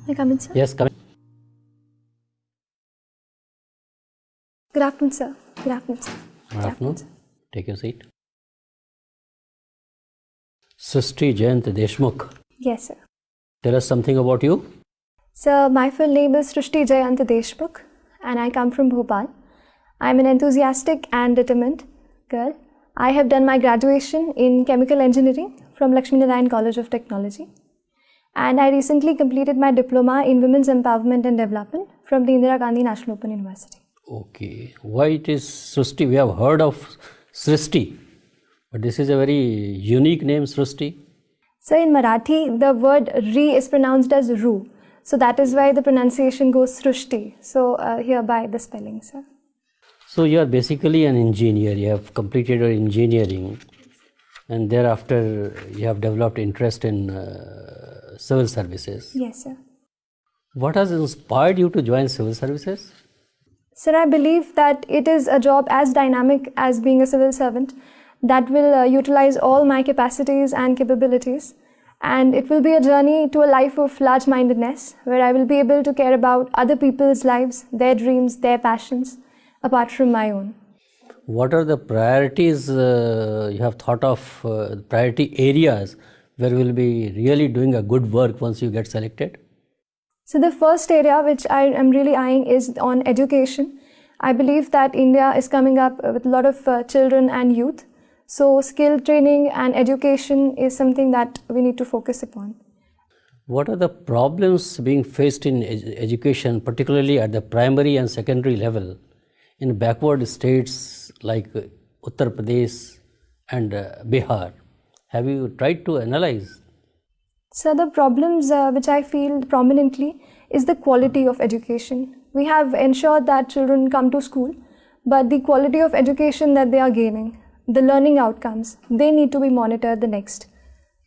May I come in, sir? Yes, come in. Good afternoon, sir. Good afternoon, sir. Good afternoon. Take your seat. Srishti Jayant Deshmukh. Yes, sir. Tell us something about you. Sir, my full name is Srishti Jayant Deshmukh and I come from Bhopal. I am an enthusiastic and determined girl. I have done my graduation in chemical engineering from Lakshmi Narayan College of Technology. And I recently completed my diploma in Women's Empowerment and Development from the Indira Gandhi National Open University. Okay. Why it is Srishti? We have heard of Srishti, but this is a very unique name, Srishti. So in Marathi, the word Ri is pronounced as Ru. So that is why the pronunciation goes Srishti. So hereby the spelling, sir. So you are basically an engineer. You have completed your engineering, and thereafter you have developed interest in civil services. Yes, sir. What has inspired you to join civil services? Sir, I believe that it is a job as dynamic as being a civil servant that will utilize all my capacities and capabilities. And it will be a journey to a life of large-mindedness where I will be able to care about other people's lives, their dreams, their passions, apart from my own. What are the priorities you have thought of, priority areas where you will be really doing a good work once you get selected? So the first area which I am really eyeing is on education. I believe that India is coming up with a lot of children and youth. So skill training and education is something that we need to focus upon. What are the problems being faced in education, particularly at the primary and secondary level, in backward states like Uttar Pradesh and Bihar? Have you tried to analyze? So the problems which I feel prominently is the quality of education. We have ensured that children come to school, but the quality of education that they are gaining, the learning outcomes, they need to be monitored the next.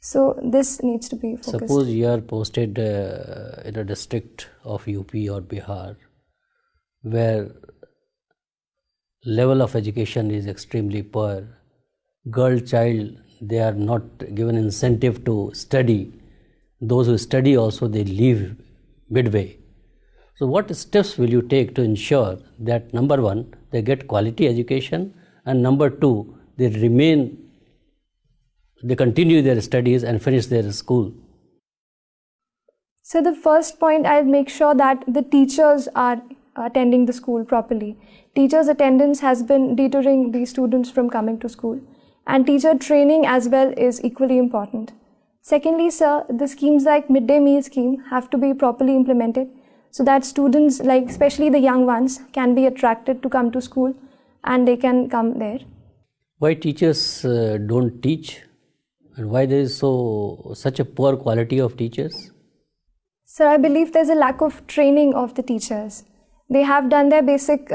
So this needs to be focused. Suppose you are posted in a district of UP or Bihar where level of education is extremely poor. Girl child, they are not given incentive to study. Those who study also, they leave midway. So what steps will you take to ensure that number one, they get quality education, and number two, they continue their studies and finish their school? So the first point, I'll make sure that the teachers are attending the school properly. Teachers' attendance has been deterring the students from coming to school, and teacher training as well is equally important. Secondly, sir, the schemes like midday meal scheme have to be properly implemented so that students, like especially the young ones, can be attracted to come to school and they can come there. Why teachers don't teach, and why there is such a poor quality of teachers? Sir, I believe there's a lack of training of the teachers. They have done their basic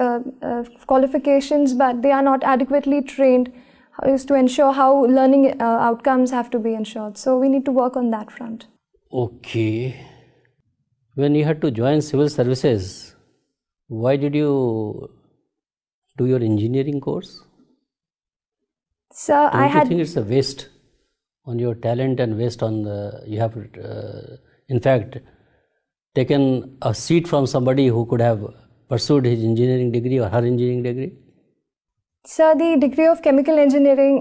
qualifications, but they are not adequately trained is to ensure how learning outcomes have to be ensured. So we need to work on that front. Okay. When you had to join civil services, why did you do your engineering course? Sir, Don't you think it's a waste on your talent and waste on you have in fact taken a seat from somebody who could have pursued his engineering degree or her engineering degree? Sir, the degree of chemical engineering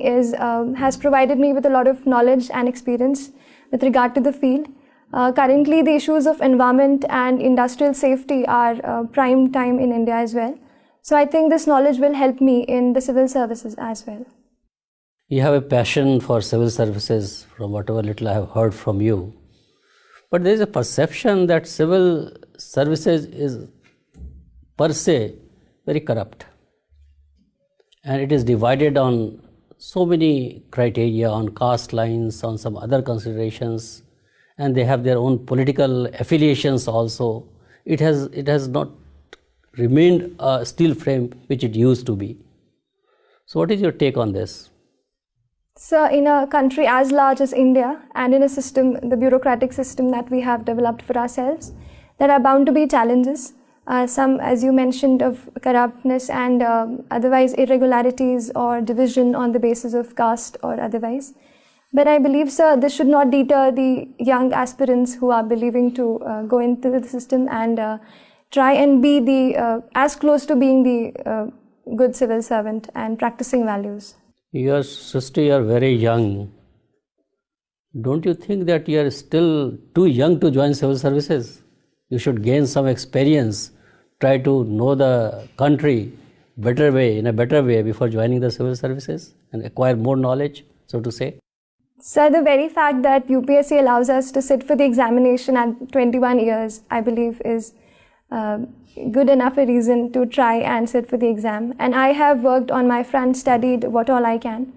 has provided me with a lot of knowledge and experience with regard to the field. Currently, the issues of environment and industrial safety are prime time in India as well. So I think this knowledge will help me in the civil services as well. You have a passion for civil services from whatever little I have heard from you. But there is a perception that civil services is per se very corrupt. And it is divided on so many criteria, on caste lines, on some other considerations, and they have their own political affiliations also. It has not remained a steel frame which it used to be. So what is your take on this? Sir, in a country as large as India and in a system, the bureaucratic system that we have developed for ourselves, there are bound to be challenges. Some, as you mentioned, of corruptness and otherwise irregularities or division on the basis of caste or otherwise. But I believe, sir, this should not deter the young aspirants who are believing to go into the system and try and be as close to being the good civil servant and practicing values. Your sister, you are very young. Don't you think that you are still too young to join civil services? You should gain some experience, try to know the country in a better way before joining the civil services and acquire more knowledge, so to say. Sir, the very fact that UPSC allows us to sit for the examination at 21 years, I believe, is good enough a reason to try and sit for the exam. And I have worked on my front, studied what all I can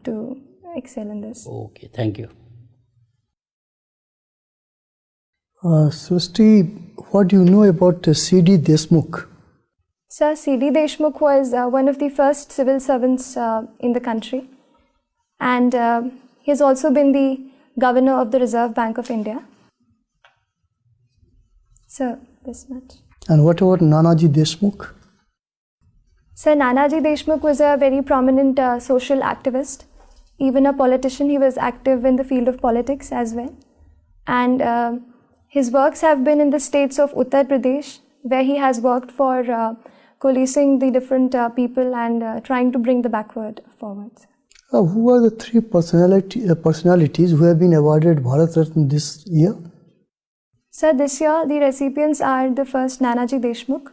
to excel in this. Okay, thank you. Srishti, what do you know about C.D. Deshmukh? Sir, C.D. Deshmukh was one of the first civil servants in the country. And he has also been the governor of the Reserve Bank of India. So, this much. And what about Nanaji Deshmukh? Sir, Nanaji Deshmukh was a very prominent social activist. Even a politician, he was active in the field of politics as well. And his works have been in the states of Uttar Pradesh, where he has worked for coalescing the different people and trying to bring the backward forward. Who are the three personalities who have been awarded Bharat Ratna this year? Sir, this year the recipients are the first Nanaji Deshmukh,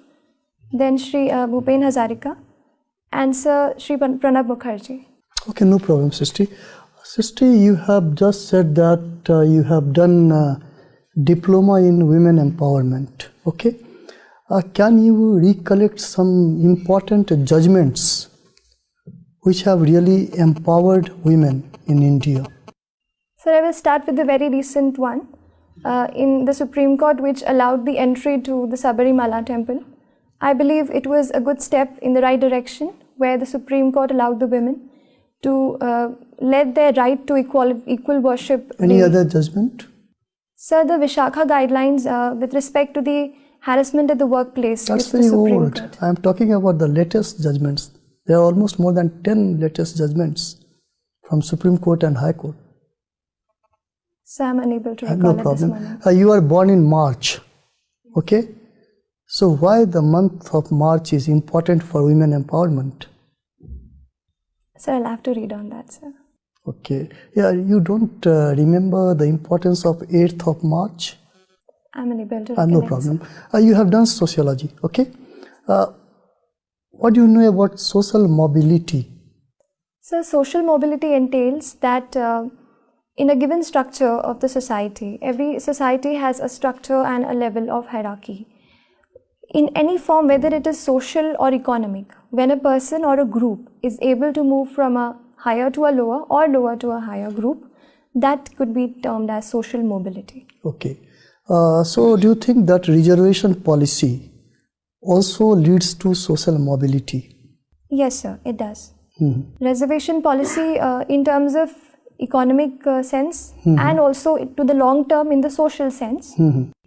then Shri Bhupen Hazarika, and Sir Shri Pranab Mukherjee. Okay, no problem, Srishti. Srishti, you have just said that you have done diploma in women empowerment. Okay, can you recollect some important judgments which have really empowered women in India? Sir, I will start with the very recent one in the Supreme Court, which allowed the entry to the Sabarimala temple. I believe it was a good step in the right direction, where the Supreme Court allowed the women to let their right to equal worship. Any other judgment? Sir, the Vishakha guidelines with respect to the harassment at the workplace. That's very old. I am talking about the latest judgments. There are almost more than 10 latest judgments from Supreme Court and High Court. So I'm unable to recall no at problem. this moment. You are born in March. Okay? So why the month of March is important for women empowerment? Sir, I'll have to read on that, sir. Okay. Yeah, you don't remember the importance of 8th of March? I'm unable to No recollect, problem. You have done sociology. Okay? What do you know about social mobility? So social mobility entails that in a given structure of the society, every society has a structure and a level of hierarchy. In any form, whether it is social or economic, when a person or a group is able to move from a higher to a lower or lower to a higher group, that could be termed as social mobility. Okay. So do you think that reservation policy also leads to social mobility? Yes, sir, it does. Reservation policy in terms of economic sense and also to the long term in the social sense,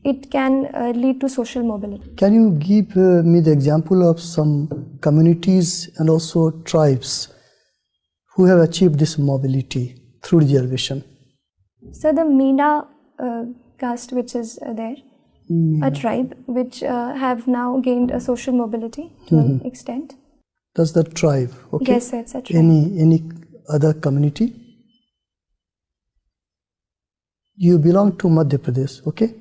it can lead to social mobility. Can you give me the example of some communities and also tribes who have achieved this mobility through reservation? So the Meena caste, which is there, a tribe which have now gained a social mobility to an extent. That's the tribe, okay? Yes, it's a tribe. Any other community? You belong to Madhya Pradesh, okay?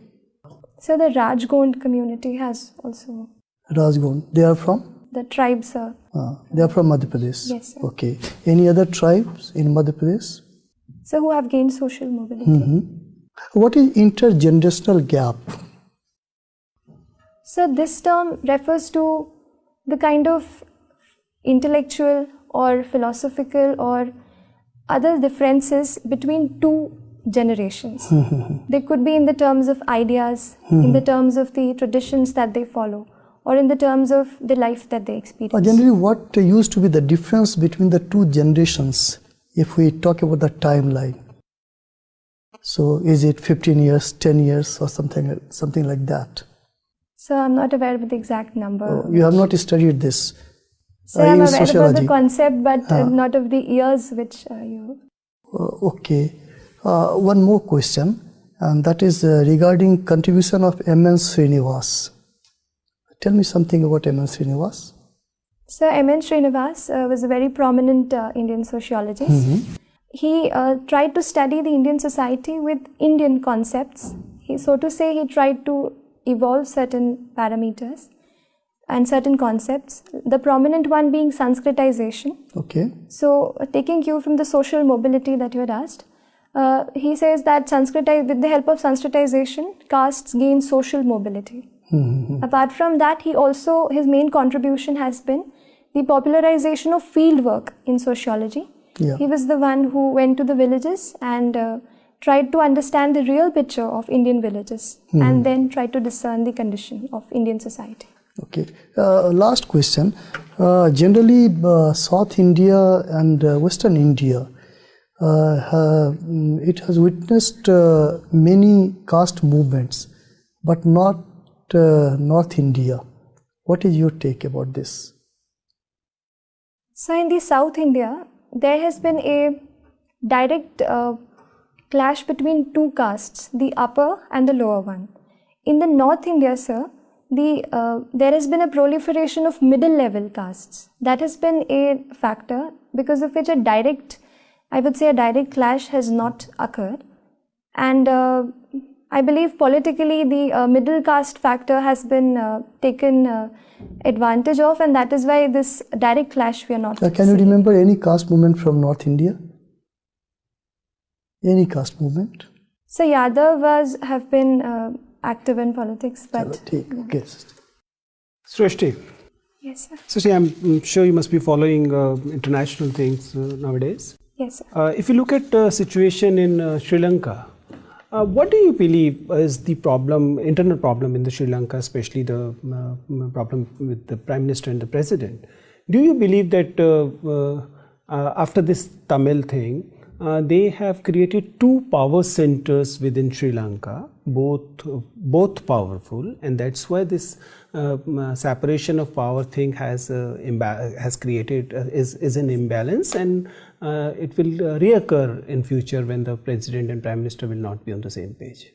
So the Rajgond community has also. Rajgond, they are from? The tribes, sir. They are from Madhya Pradesh? Yes, sir. Okay. Any other tribes in Madhya Pradesh? So who have gained social mobility. What is intergenerational gap? So this term refers to the kind of intellectual or philosophical or other differences between two generations. They could be in the terms of ideas, in the terms of the traditions that they follow, or in the terms of the life that they experience. Generally, what used to be the difference between the two generations if we talk about the timeline? So is it 15 years, 10 years or something like that? So I'm not aware of the exact number. You have not studied this So I'm in aware sociology. about the concept, but not of the years which you... Okay. One more question, and that is regarding contribution of M.N. Srinivas. Tell me something about M.N. Srinivas. So M.N. Srinivas was a very prominent Indian sociologist. He tried to study the Indian society with Indian concepts. So to say, he tried to evolve certain parameters and certain concepts, the prominent one being Sanskritization. Okay. So taking cue from the social mobility that you had asked, he says that with the help of Sanskritization, castes gain social mobility. Apart from that, his main contribution has been the popularization of field work in sociology. Yeah. He was the one who went to the villages and tried to understand the real picture of Indian villages and then tried to discern the condition of Indian society. Okay. Last question. Generally, South India and Western India, it has witnessed many caste movements, but not North India. What is your take about this? So in the South India, there has been a direct clash between two castes, the upper and the lower one. In the North India, sir, there has been a proliferation of middle level castes. That has been a factor because of which a direct clash has not occurred. And I believe politically the middle caste factor has been taken advantage of, and that is why this direct clash we are not Can you remember any caste movement from North India? Any caste movement? So Yadav have been active in politics, but Okay. Srishti. yes, sir. Srishti, I'm sure you must be following international things nowadays. Yes, sir. If you look at the situation in Sri Lanka, what do you believe is the internal problem in the Sri Lanka, especially the problem with the Prime Minister and the President? Do you believe that after this Tamil thing, they have created two power centers within Sri Lanka, both powerful, and that's why this separation of power thing has created is an imbalance, and it will reoccur in future when the President and Prime Minister will not be on the same page.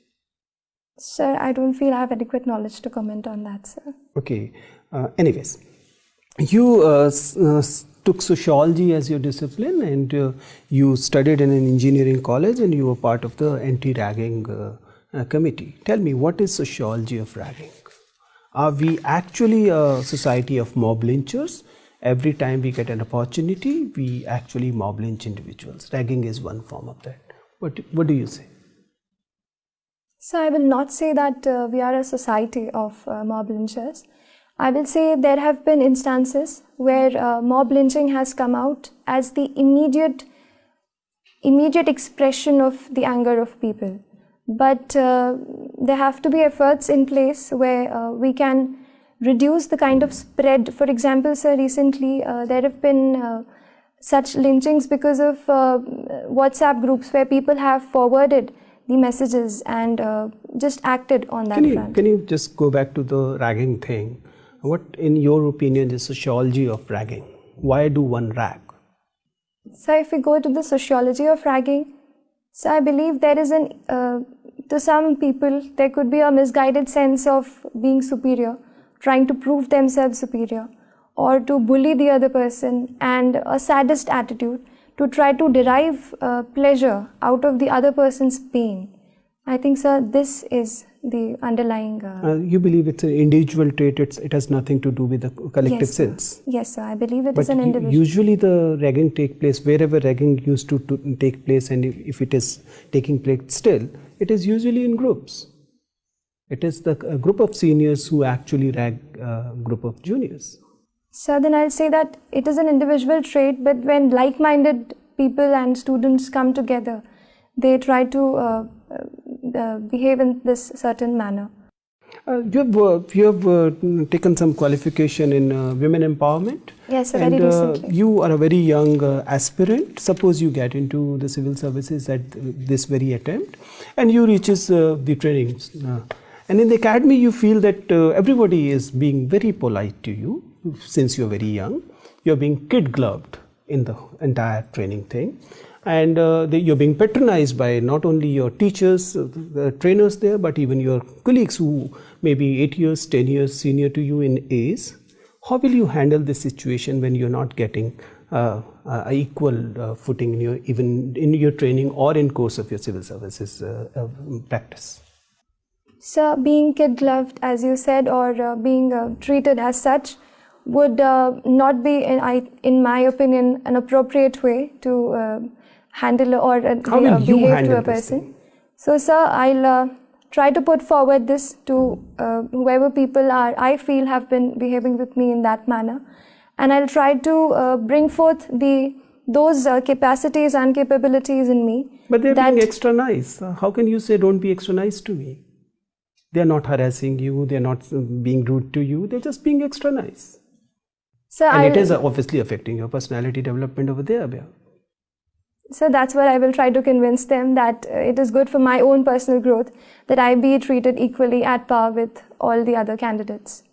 Sir, I don't feel I have adequate knowledge to comment on that, sir. Okay. Anyways, you took sociology as your discipline, and you studied in an engineering college, and you were part of the anti-ragging committee. Tell me, what is sociology of ragging? Are we actually a society of mob lynchers? Every time we get an opportunity, we actually mob lynch individuals. Ragging is one form of that. What do you say? So I will not say that we are a society of mob lynchers. I will say there have been instances where mob lynching has come out as the immediate expression of the anger of people. But there have to be efforts in place where we can reduce the kind of spread. For example, sir, recently there have been such lynchings because of WhatsApp groups where people have forwarded the messages and just acted on that front. Can you just go back to the ragging thing? What, in your opinion, is sociology of ragging? Why do one rag? So if we go to the sociology of ragging, so I believe there is to some people, there could be a misguided sense of being superior, trying to prove themselves superior, or to bully the other person, and a sadist attitude to try to derive pleasure out of the other person's pain. I think, sir, this is the underlying... you believe it's an individual trait, it has nothing to do with the collective sense? Yes, sir, I believe it is an individual. Usually the ragging take place, wherever ragging used to take place, and if it is taking place still, it is usually in groups. It is the group of seniors who actually rag a group of juniors. So then I'll say that it is an individual trait, but when like-minded people and students come together, they try to behave in this certain manner. You have taken some qualification in women empowerment. Yes, sir, very recently. You are a very young aspirant. Suppose you get into the civil services at this very attempt, and you reaches the trainings. And in the academy, you feel that everybody is being very polite to you since you're very young. You're being kid-gloved in the entire training thing. and you're being patronized by not only your teachers, the trainers there, but even your colleagues who may be 8 years, 10 years senior to you in age. How will you handle this situation when you're not getting equal footing even in your training or in course of your civil services practice? So being kid gloved, as you said, or being treated as such would not be, in my opinion, an appropriate way to handle or behave to a person. So sir, I'll try to put forward this to whoever people I feel have been behaving with me in that manner, and I'll try to bring forth those capacities and capabilities in me. But they're being extra nice. How can you say don't be extra nice to me? They're not harassing you, they're not being rude to you, they're just being extra nice. So and it is obviously affecting your personality development over there, Abhay. So that's what I will try to convince them, that it is good for my own personal growth that I be treated equally at par with all the other candidates.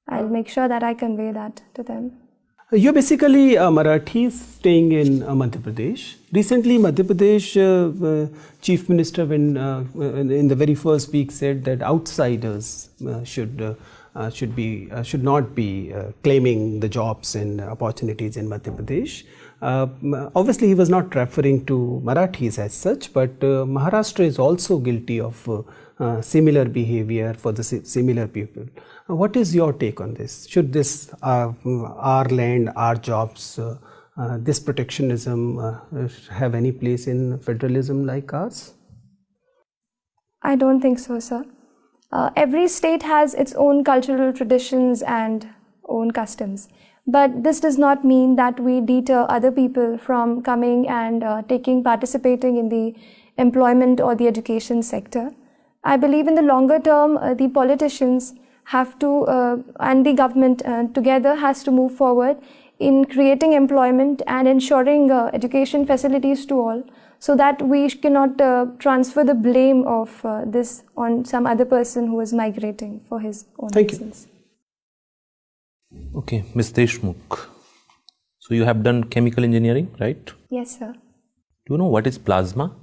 I'll make sure that I convey that to them. You're basically a Marathi staying in Madhya Pradesh. Recently, Madhya Pradesh Chief Minister, when in the very first week, said that outsiders should not be claiming the jobs and opportunities in Madhya Pradesh. Obviously, he was not referring to Marathis as such, but Maharashtra is also guilty of similar behavior for the similar people. What is your take on this? Should this our land, our jobs, this protectionism have any place in federalism like ours? I don't think so, sir. Every state has its own cultural traditions and own customs. But this does not mean that we deter other people from coming and participating in the employment or the education sector. I believe in the longer term, the politicians have to, and the government together has to move forward in creating employment and ensuring education facilities to all, so that we cannot transfer the blame of this on some other person who is migrating for his own reasons. Okay, Ms. Deshmukh. So you have done chemical engineering, right? Yes, sir. Do you know what is plasma?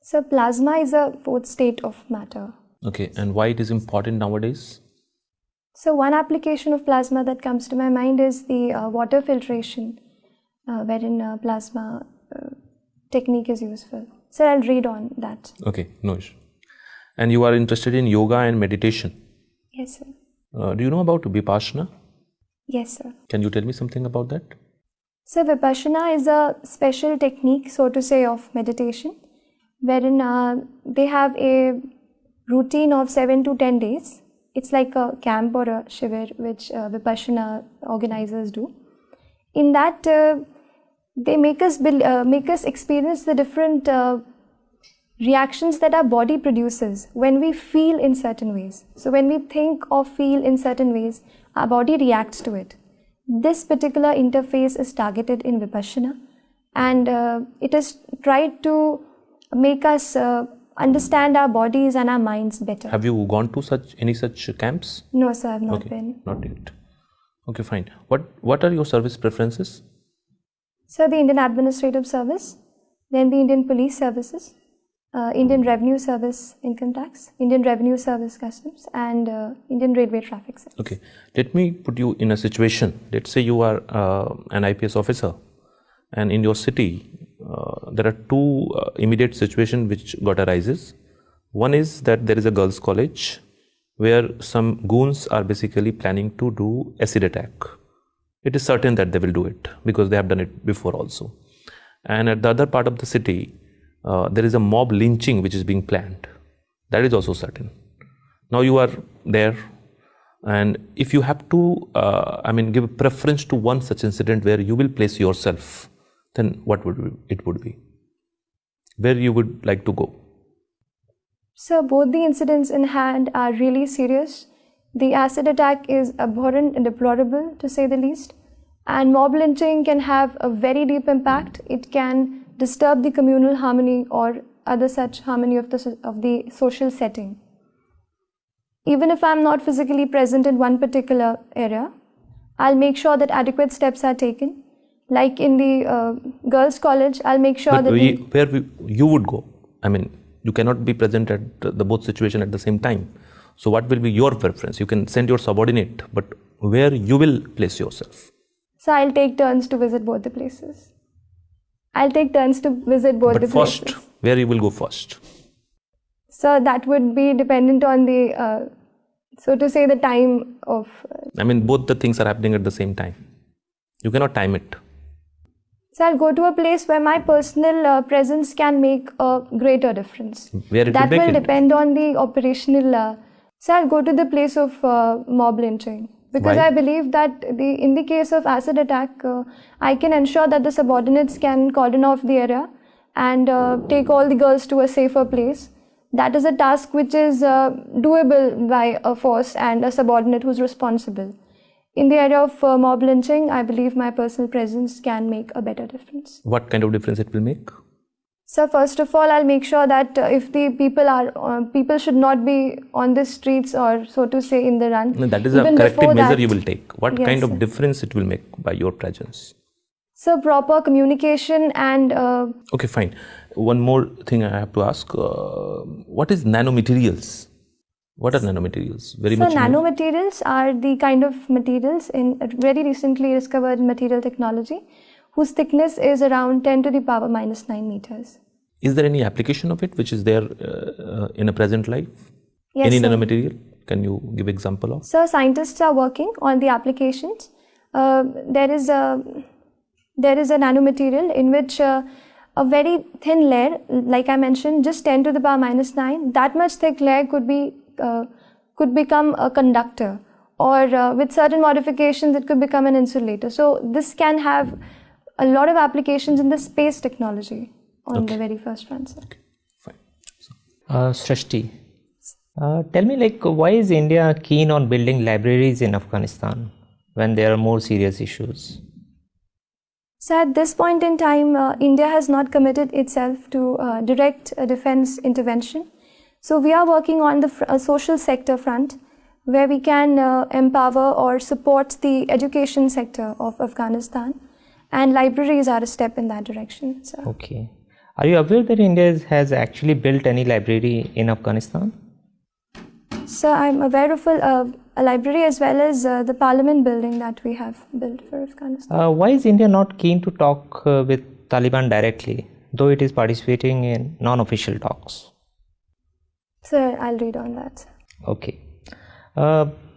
So plasma is a fourth state of matter. Okay, and why it is important nowadays? So one application of plasma that comes to my mind is the water filtration, wherein plasma technique is useful. So I'll read on that. Okay, no issue. And you are interested in yoga and meditation? Yes, sir. Do you know about Vipassana? Yes, sir. Can you tell me something about that? So Vipassana is a special technique, so to say, of meditation, wherein they have a routine of 7 to 10 days. It's like a camp or a shivir which Vipassana organizers do. In that, they make us experience the different reactions that our body produces when we feel in certain ways. So when we think or feel in certain ways, our body reacts to it. This particular interface is targeted in Vipassana, and it is tried to make us understand our bodies and our minds better. Have you gone to any such camps? No, sir, I have not been. Not yet. Okay, fine. What are your service preferences? So the Indian Administrative Service, then the Indian Police Services, Indian Revenue Service Income Tax, Indian Revenue Service Customs, and Indian Railway Traffic Service. Okay, let me put you in a situation. Let's say you are an IPS officer, and in your city there are two immediate situations which arises. One is that there is a girls' college where some goons are basically planning to do acid attack. It is certain that they will do it because they have done it before also. And at the other part of the city, there is a mob lynching which is being planned. That is also certain. Now you are there, and if you have to, give preference to one such incident where you will place yourself, then what would it be? Where you would like to go? So both the incidents in hand are really serious. The acid attack is abhorrent and deplorable, to say the least. And mob lynching can have a very deep impact. It can disturb the communal harmony or other such harmony of the social setting. Even if I'm not physically present in one particular area, I'll make sure that adequate steps are taken Like in the girls' college, I'll make sure But that you would go. I mean, you cannot be present at the both situation at the same time. So what will be your preference? You can send your subordinate, but where you will place yourself? So I'll take turns to visit both the places. I'll take turns to visit both But the first, places. where you will go first? So that would be dependent on the, so to say, the time of. I mean, both the things are happening at the same time. You cannot time it. So I'll go to a place where my personal presence can make a greater difference. Where it That will make will it? depend on the operational. So I'll go to the place of mob lynching. Because Why? I believe that in the case of acid attack, I can ensure that the subordinates can cordon off the area and take all the girls to a safer place. That is a task which is doable by a force and a subordinate who's responsible. In the area of mob lynching, I believe my personal presence can make a better difference. What kind of difference it will make? So first of all, I'll make sure that if the people should not be on the streets or so to say in the run. No, that is a Even corrective before measure that- you will take. What Yes, kind sir. of difference it will make by your presence? So proper communication and Okay, fine. One more thing I have to ask. What is nanomaterials? What are nanomaterials? Very so much. nanomaterials are the kind of materials in very recently discovered material technology whose thickness is around 10 to the power minus 9 meters. Is there any application of it which is there in a present life? Yes, Any sir. nanomaterial? Can you give example of? So scientists are working on the applications. There is a nanomaterial in which a very thin layer, like I mentioned, just 10 to the power minus 9, that much thick layer could become a conductor, or with certain modifications it could become an insulator. So this can have a lot of applications in the space technology on the very first front. Sir. Fine. Srishti, tell me, like, why is India keen on building libraries in Afghanistan when there are more serious issues? So at this point in time, India has not committed itself to direct defense intervention. So we are working on the social sector front, where we can empower or support the education sector of Afghanistan, and libraries are a step in that direction. So. Okay. Are you aware that India has actually built any library in Afghanistan? So I'm aware of a library as well as the parliament building that we have built for Afghanistan. Why is India not keen to talk with Taliban directly, though it is participating in non-official talks? So I'll read on that. Okay.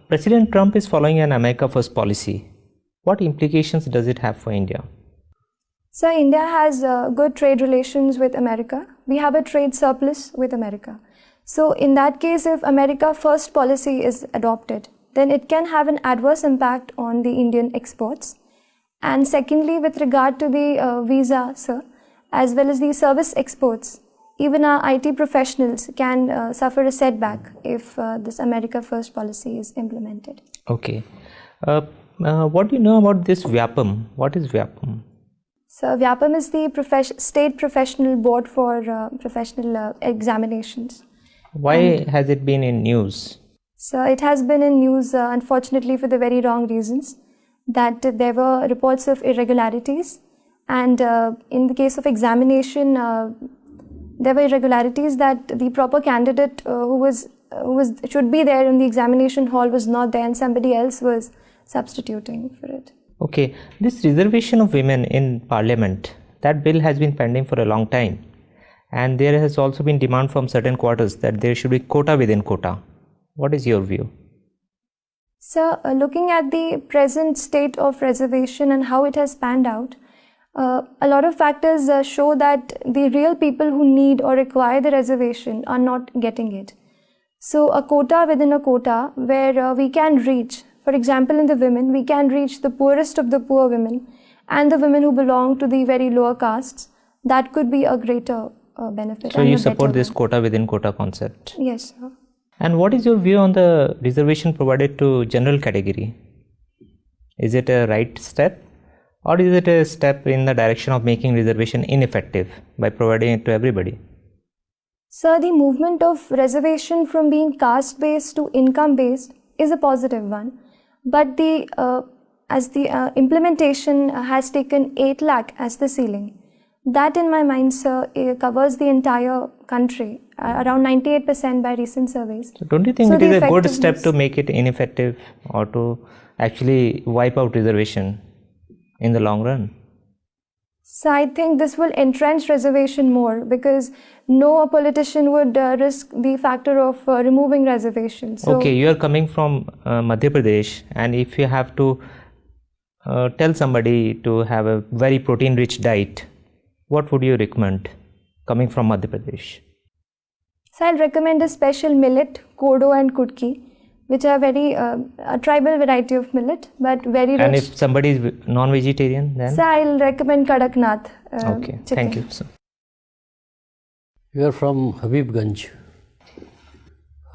President Trump is following an America First policy. What implications does it have for India? So India has good trade relations with America. We have a trade surplus with America. So in that case, if America First policy is adopted, then it can have an adverse impact on the Indian exports. And secondly, with regard to the visa, sir, as well as the service exports, even our IT professionals can suffer a setback if this America First policy is implemented. Okay. What do you know about this VYAPM? What is VYAPM? So VYAPM is the State Professional Board for Professional Examinations. Why has it been in news? So it has been in news, unfortunately, for the very wrong reasons, that there were reports of irregularities, and in the case of examination, there were irregularities that the proper candidate who should be there in the examination hall was not there, and somebody else was substituting for it. Okay, this reservation of women in parliament, that bill has been pending for a long time, and there has also been demand from certain quarters that there should be quota within quota. What is your view? So looking at the present state of reservation and how it has panned out, a lot of factors show that the real people who need or require the reservation are not getting it. So a quota within a quota where we can reach, for example, in the women, we can reach the poorest of the poor women and the women who belong to the very lower castes. That could be a greater benefit. So and you a support better this one. quota within quota concept? Yes, sir. And what is your view on the reservation provided to general category? Is it a right step, or is it a step in the direction of making reservation ineffective by providing it to everybody? So the movement of reservation from being caste-based to income-based is a positive one. But the as the implementation has taken 8 lakh as the ceiling. That in my mind, sir, covers the entire country, around 98% by recent surveys. So don't you think So it is the a good step effectiveness- to make it ineffective or to actually wipe out reservation in the long run? So I think this will entrench reservation more, because no politician would risk the factor of removing reservations. So Okay, you are coming from Madhya Pradesh, and if you have to tell somebody to have a very protein rich diet, what would you recommend coming from Madhya Pradesh? So I'll recommend a special millet, kodo and kutki, which are very a tribal variety of millet, but very rich. And if somebody is non-vegetarian, then? So I'll recommend Kadaknath Okay, chicken. thank you. So, You are from Habibganj.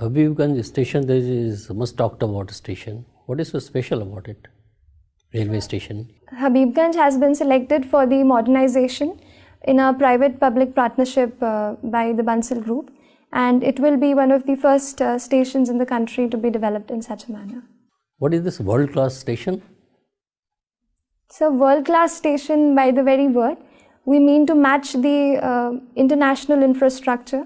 Habibganj station, there is much talked about station. What is so special about it? Railway station. Habibganj has been selected for the modernization in a private-public partnership by the Bansal Group, and it will be one of the first stations in the country to be developed in such a manner. What is this world-class station? So world-class station, by the very word, we mean to match the international infrastructure.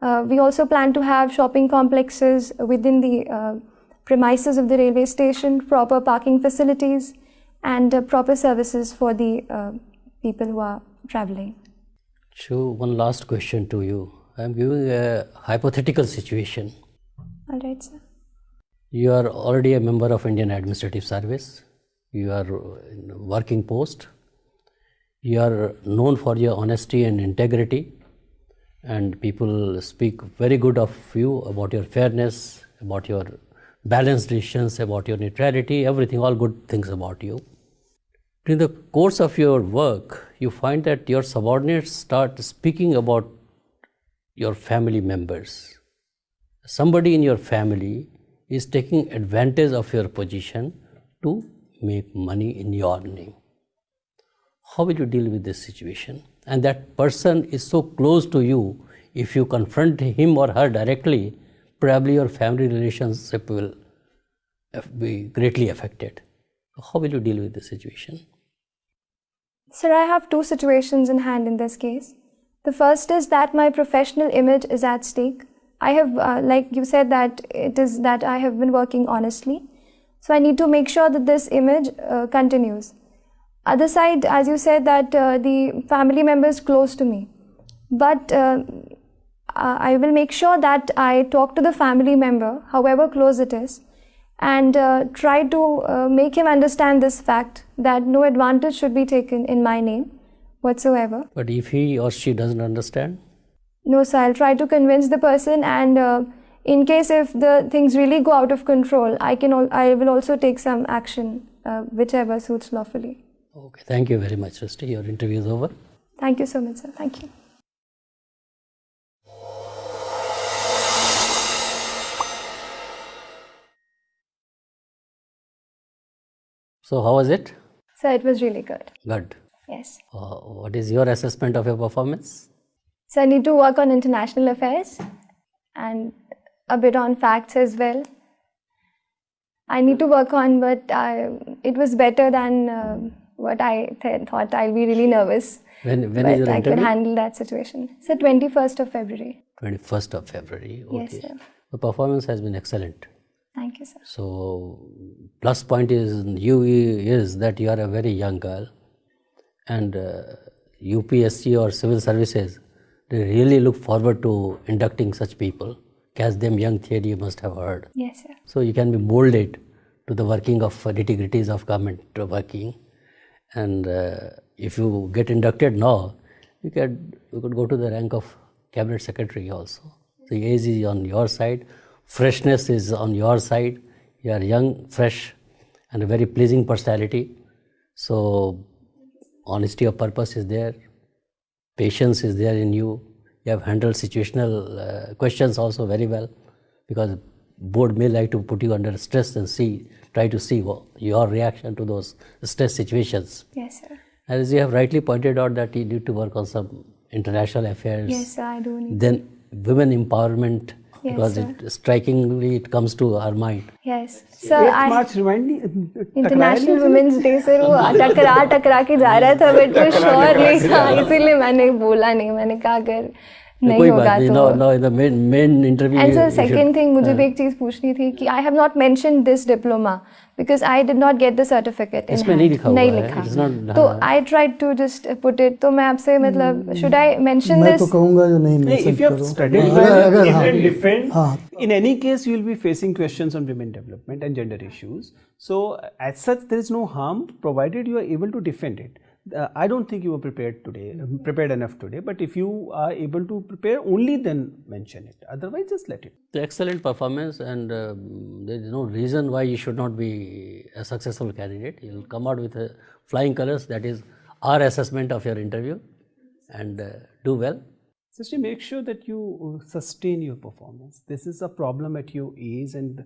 We also plan to have shopping complexes within the premises of the railway station, proper parking facilities, and proper services for the people who are traveling. So one last question to you. I am giving a hypothetical situation. All right, sir. You are already a member of Indian Administrative Service. You are in a working post. You are known for your honesty and integrity, and people speak very good of you, about your fairness, about your balanced decisions, about your neutrality, everything, all good things about you. In the course of your work, you find that your subordinates start speaking about your family members. Somebody in your family is taking advantage of your position to make money in your name. How will you deal with this situation? And that person is so close to you, if you confront him or her directly, probably your family relationship will be greatly affected. How will you deal with this situation? Sir, I have two situations in hand in this case. The first is that my professional image is at stake. I have, like you said, that it is that I have been working honestly. So I need to make sure that this image continues. Other side, as you said, that the family member is close to me. But I will make sure that I talk to the family member, however close it is, and try to make him understand this fact that no advantage should be taken in my name whatsoever. But if he or she doesn't understand? No, sir, I'll try to convince the person, and in case if the things really go out of control, I will also take some action, whichever suits lawfully. Okay, thank you very much, Srishti. Your interview is over. Thank you so much, sir. Thank you. So how was it? Sir, it was really good. Good. Yes. What is your assessment of your performance? So I need to work on international affairs and a bit on facts as well. I need to work on, but it was better than what I thought. I'll be really nervous. When but is your I interview? could handle that situation. So 21st of February. 21st of February. Okay. Yes, sir. The performance has been excellent. Thank you, sir. So plus point is that you are a very young girl, and UPSC or civil services, they really look forward to inducting such people. Catch them young theory you must have heard. Yes, sir. So you can be molded to the working of nitty-gritties of government working, and if you get inducted now, you could go to the rank of cabinet secretary also. The age is on your side, freshness is on your side. You are young, fresh, and a very pleasing personality. So honesty of purpose is there, patience is there in you. You have handled situational questions also very well, because board may like to put you under stress and try to see your reaction to those stress situations. Yes, sir. As you have rightly pointed out that you need to work on some international affairs. Yes, sir, I do need. Then women empowerment Yes, because sir. strikingly it comes to our mind. Yes. Sir, 8th I March remind me. International women's day से वो टकरा के जा रहा था, but वो sure नहीं था, इसीलिए मैंने बोला नहीं. मैंने कहा अगर नहीं कोई होगा बात नहीं. तो. No, in the main interview. And sir you should- second thing, मुझे भी एक चीज़ पूछनी थी कि I have not mention this diploma because I did not get the certificate. इसमें नहीं लिखा हुआ है. It's not, तो हाँ. I tried to just put it. तो मैं आपसे मतलब should I mention मैं this? तो कहूँगा जो नहीं Hey, mention if you have करो. studied हाँ, well, अगर you हाँ, can defend. हाँ. In any case, you will be facing questions on women development and gender issues. So, as such, there is no harm provided you are able to defend it. I don't think you were prepared enough today. But if you are able to prepare, only then mention it. Otherwise, just let it. The excellent performance, and there is no reason why you should not be a successful candidate. You will come out with flying colors. That is our assessment of your interview, and do well. Sister, make sure that you sustain your performance. This is a problem at your age, and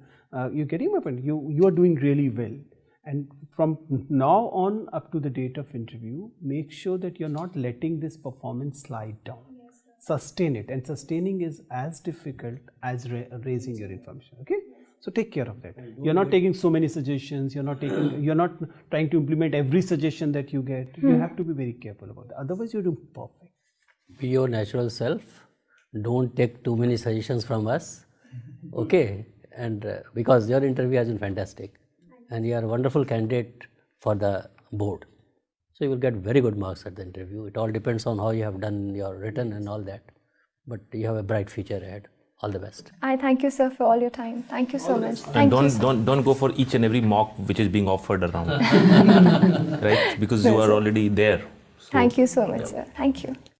you're getting my point. You are doing really well. And from now on up to the date of interview, make sure that you're not letting this performance slide down. Yes, sustain it, and sustaining is as difficult as raising your information. Okay, so take care of that. You're not taking so many suggestions. You're not trying to implement every suggestion that you get. You have to be very careful about that. Otherwise, you're doing perfect. Be your natural self. Don't take too many suggestions from us. Okay, and because your interview has been fantastic. And you are a wonderful candidate for the board. So you will get very good marks at the interview. It all depends on how you have done your written and all that. But you have a bright future ahead. All the best. I thank you, sir, for all your time. Thank you so much. And Thank you, sir. don't go for each and every mock which is being offered around, right? Because you are already there. So, Thank you so much, sir. Thank you.